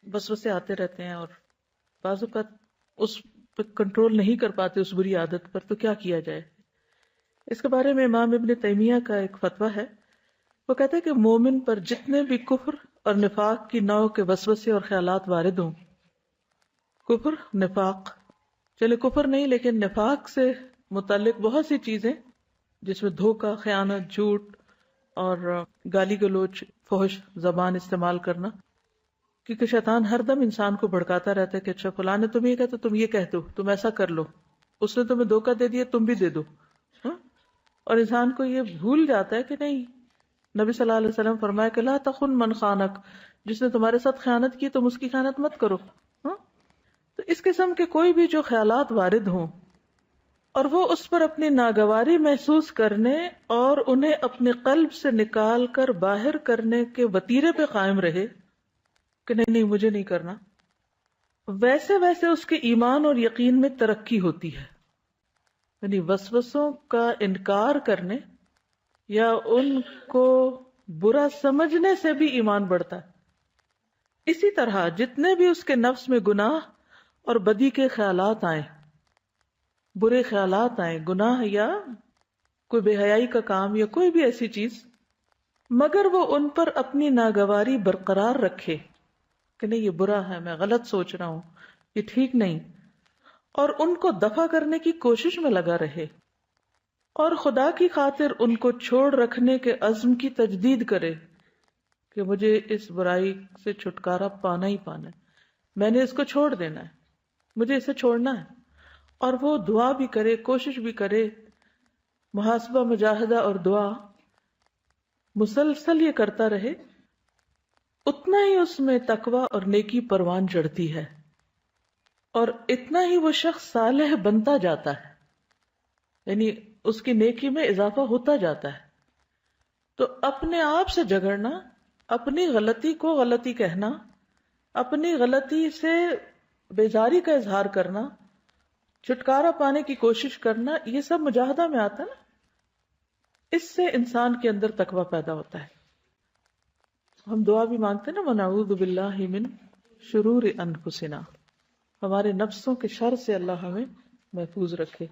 وسوسے آتے رہتے ہیں اور بعض اوقات اس پہ کنٹرول نہیں کر پاتے اس بری عادت پر، تو کیا کیا جائے؟ اس کے بارے میں امام ابن تیمیہ کا ایک فتویٰ ہے. وہ کہتے ہیں کہ مومن پر جتنے بھی کفر اور نفاق کی نوع کے وسوسے اور خیالات وارد ہوں، کفر نفاق، چلے کفر نہیں لیکن نفاق سے متعلق بہت سی چیزیں جس میں دھوکہ، خیانت، جھوٹ اور گالی گلوچ، فحش زبان استعمال کرنا، کیونکہ شیطان ہر دم انسان کو بھڑکاتا رہتا ہے کہ اچھا فلاں نے تم یہ کہا تو تم یہ کہہ دو، تم ایسا کر لو، اس نے تمہیں دھوکہ دے دیا تم بھی دے دو. ہاں؟ اور انسان کو یہ بھول جاتا ہے کہ نہیں، نبی صلی اللہ علیہ وسلم فرمایا کہ لا تخن من خانک، جس نے تمہارے ساتھ خیانت کی تم اس کی خیانت مت کرو. ہاں؟ تو اس قسم کے کوئی بھی جو خیالات وارد ہوں اور وہ اس پر اپنی ناگواری محسوس کرنے اور انہیں اپنے قلب سے نکال کر باہر کرنے کے وتیرے پہ قائم رہے کہ نہیں مجھے نہیں کرنا، ویسے ویسے اس کے ایمان اور یقین میں ترقی ہوتی ہے. یعنی وسوسوں کا انکار کرنے یا ان کو برا سمجھنے سے بھی ایمان بڑھتا ہے. اسی طرح جتنے بھی اس کے نفس میں گناہ اور بدی کے خیالات آئیں، برے خیالات آئیں، گناہ یا کوئی بے حیائی کا کام یا کوئی بھی ایسی چیز، مگر وہ ان پر اپنی ناگواری برقرار رکھے کہ نہیں یہ برا ہے، میں غلط سوچ رہا ہوں، یہ ٹھیک نہیں، اور ان کو دفع کرنے کی کوشش میں لگا رہے اور خدا کی خاطر ان کو چھوڑ رکھنے کے عزم کی تجدید کرے کہ مجھے اس برائی سے چھٹکارا پانا ہی پانا ہے، میں نے اس کو چھوڑ دینا ہے، مجھے اسے چھوڑنا ہے. اور وہ دعا بھی کرے، کوشش بھی کرے، محاسبہ، مجاہدہ اور دعا مسلسل یہ کرتا رہے، اتنا ہی اس میں تقوی اور نیکی پروان چڑھتی ہے اور اتنا ہی وہ شخص صالح بنتا جاتا ہے، یعنی اس کی نیکی میں اضافہ ہوتا جاتا ہے. تو اپنے آپ سے جھگڑنا، اپنی غلطی کو غلطی کہنا، اپنی غلطی سے بیزاری کا اظہار کرنا، چھٹکارا پانے کی کوشش کرنا، یہ سب مجاہدہ میں آتا ہے نا. اس سے انسان کے اندر تقوی پیدا ہوتا ہے. ہم دعا بھی مانگتے ہیں نا، وَنَعُوذُ بِاللَّهِ مِن شُرُورِ أَنفُسِنَا، ہمارے نفسوں کے شر سے اللہ ہمیں محفوظ رکھے.